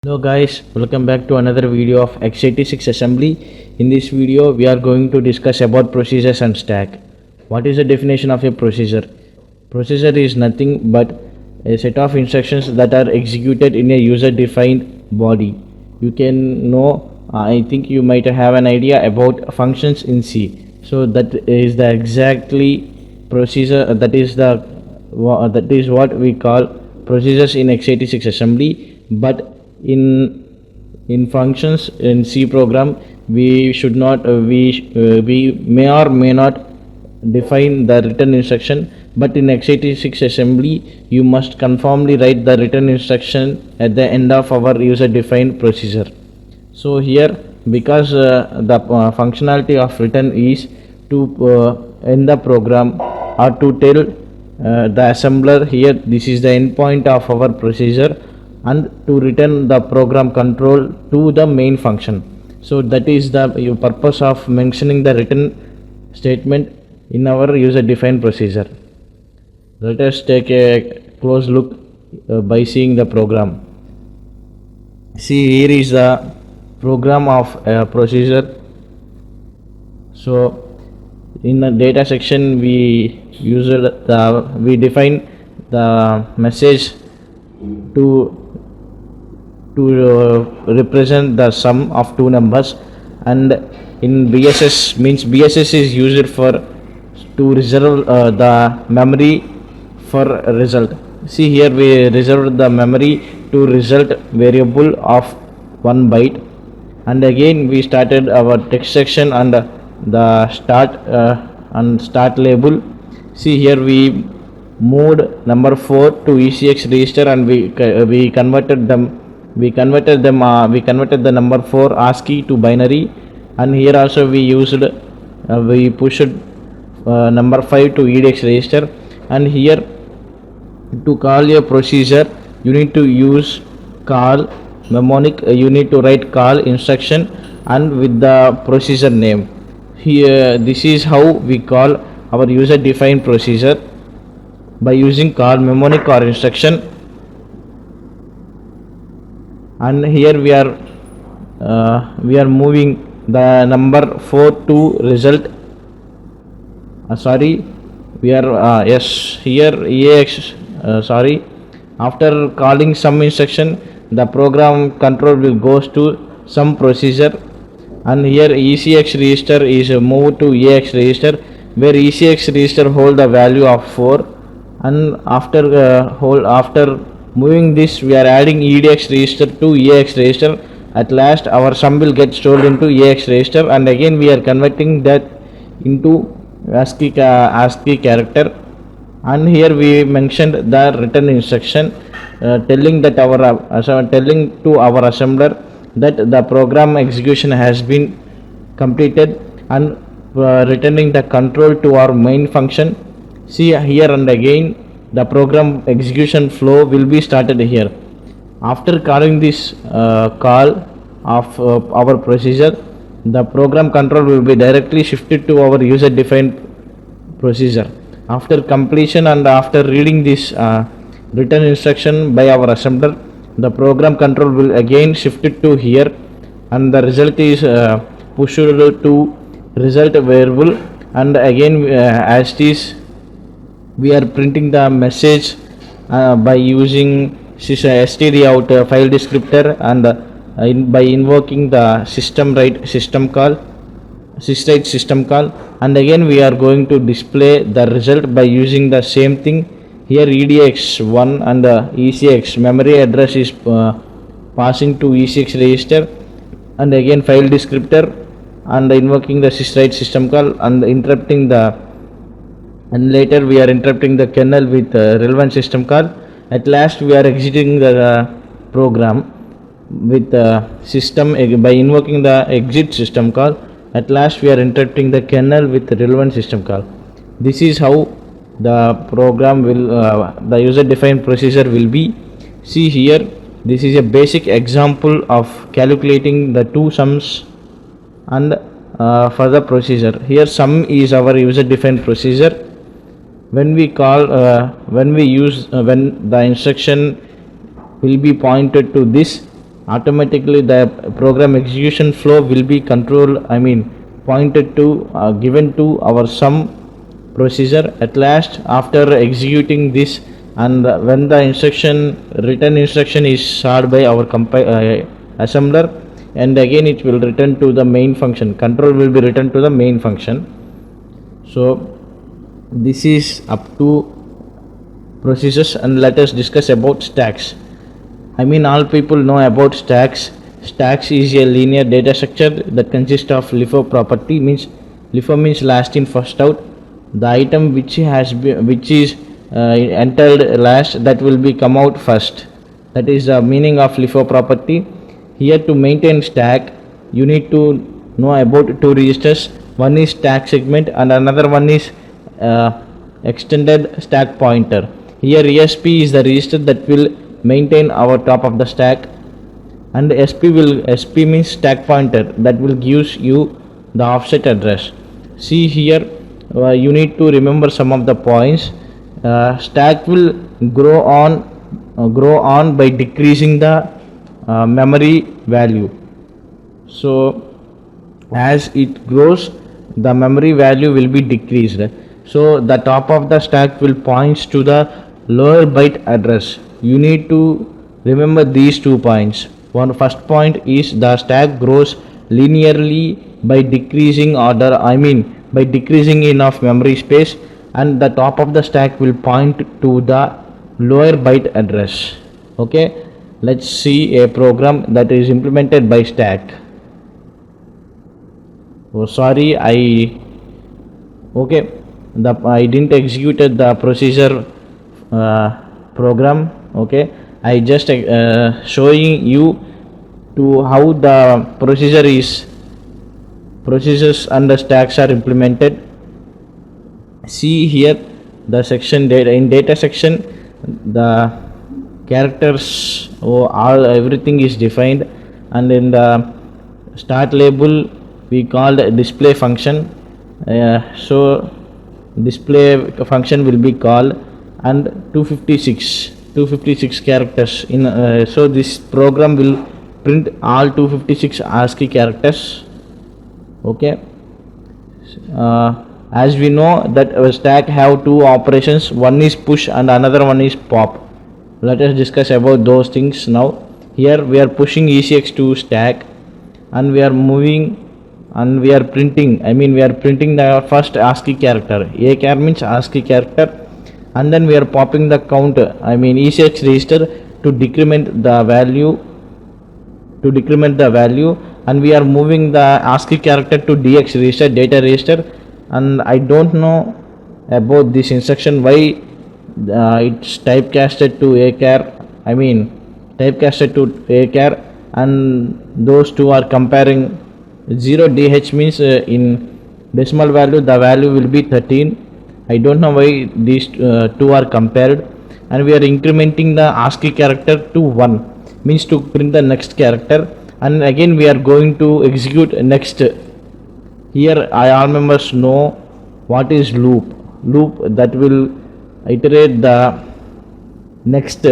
Hello guys, welcome back to another video of x86 assembly. In this video we are going to discuss about procedures and stack. What is the definition of a procedure? Procedure is nothing but a set of instructions that are executed in a user defined body. You can know, I think you might have an idea about functions in C. So that is the exactly procedure, that is what we call procedures in x86 assembly. But in functions in C program we should not we may or may not define the written instruction, but in x86 assembly you must conformly write the written instruction at the end of our user defined procedure. So here, because the functionality of written is to end the program or to tell the assembler here this is the endpoint of our procedure, and to return the program control to the main function. So that is the purpose of mentioning the written statement in our user defined procedure. Let us take a close look by seeing the program. See, here is the program of a procedure. So in the data section we define the message to represent the sum of two numbers, and in BSS means BSS is used for to reserve the memory for result. See, here we reserve the memory to result variable of 1 byte, and again we started our text section and the start label. See, here we moved number 4 to ECX register, and we converted the number 4 ASCII to binary, and here also we pushed number 5 to EDX register. And here, to call a procedure you need to use call mnemonic, you need to write call instruction and with the procedure name. Here, this is how we call our user defined procedure, by using call mnemonic or instruction. And here we are moving the number 4 to result. After calling some instruction, the program control will goes to some procedure, and here ECX register is moved to EX register, where ECX register hold the value of 4, and after moving this we are adding EDX register to EX register. At last our sum will get stored into EX register, and again we are converting that into ASCII character. And here we mentioned the written instruction, telling to our assembler that the program execution has been completed, and returning the control to our main function. See here, and again the program execution flow will be started here. After calling this call of our procedure, the program control will be directly shifted to our user defined procedure. After completion and after reading this written instruction by our assembler, the program control will again shift it to here, and the result is pushed to result variable, and again as it is we are printing the message by using stdout file descriptor, and by invoking the systemwrite system call, and again we are going to display the result by using the same thing. Here EDX1 and ECX memory address is passing to ECX register, and again file descriptor, and invoking the syswrite system call, and later we are interrupting the kernel with relevant system call. At last we are exiting the program with system by invoking the exit system call. At last we are interrupting the kernel with relevant system call. This is how the program will the user defined procedure will be. See here, this is a basic example of calculating the two sums and for the procedure. Here sum is our user defined procedure. When we the instruction will be pointed to this, automatically the program execution flow will be controlled, pointed to given to our sum procedure. At last, after executing this, and when the return instruction is sought by our assembler, and again it will return to the main function, control will be returned to the main function. So this is up to procedures, and let us discuss about stacks. All people know about stacks. Stacks is a linear data structure that consists of LIFO property. LIFO means last in first out. The item which is entered last, that will be come out first. That is the meaning of LIFO property. Here, to maintain stack, you need to know about two registers. One is stack segment and another one is extended stack pointer. Here ESP is the register that will maintain our top of the stack, and SP means stack pointer, that will gives you the offset address. See here, you need to remember some of the points. Stack will grow on by decreasing the memory value. So as it grows, the memory value will be decreased. So the top of the stack will points to the lower byte address. You need to remember these 2 points. First point is the stack grows linearly by decreasing by decreasing enough memory space, and the top of the stack will point to the lower byte address. Okay, let's see a program that is implemented by stack. I didn't executed the procedure program. Okay, I just showing you to how the procedures and the stacks are implemented. See here, the section data, in data section, the characters, everything is defined, and in the start label we called display function. So display function will be called, and 256 characters in so this program will print all 256 ASCII characters. Okay, as we know that our stack have 2 operations, one is push and another one is pop. Let us discuss about those things now. Here we are pushing ECX to stack, and we are moving, and we are printing, we are printing the first ASCII character. A char means ASCII character, and then we are popping the count, ECX register to decrement the value, and we are moving the ASCII character to DX register, data register. And I don't know about this instruction, why it's typecasted to A char, and those two are comparing. 0DH means in decimal value the value will be 13. I don't know why these two are compared. And we are incrementing the ASCII character to 1, means to print the next character, and again we are going to execute next. Here all members know what is loop, that will iterate the next,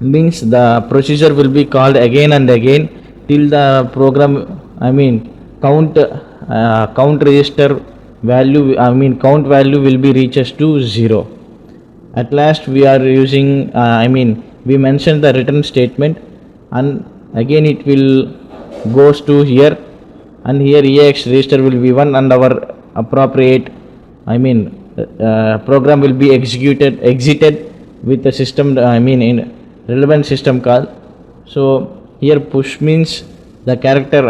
means the procedure will be called again and again till the program, count register value, count value will be reaches to 0. At last we are using, we mentioned the return statement, and again it will goes to here, and here EAX register will be 1, and our appropriate program will be exited with the system, in relevant system call. So here push means the character,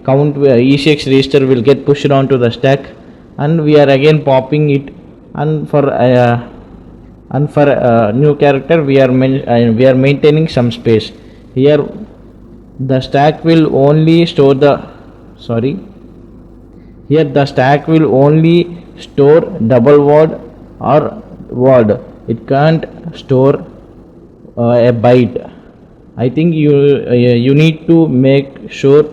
count ECX register will get pushed onto the stack, and we are again popping it, and for new character we are maintaining some space. Here the stack will only store the double word or word. It can't store a byte. I think you need to make sure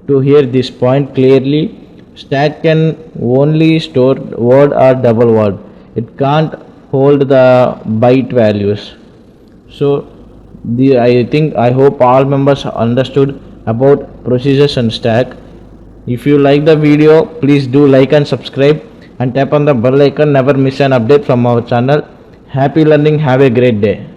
to hear this point clearly. Stack can only store word or double word. It can't hold the byte values. So I hope all members understood about procedures and stack. If you like the video, please do like and subscribe and tap on the bell icon. Never miss an update from our channel. Happy learning. Have a great day.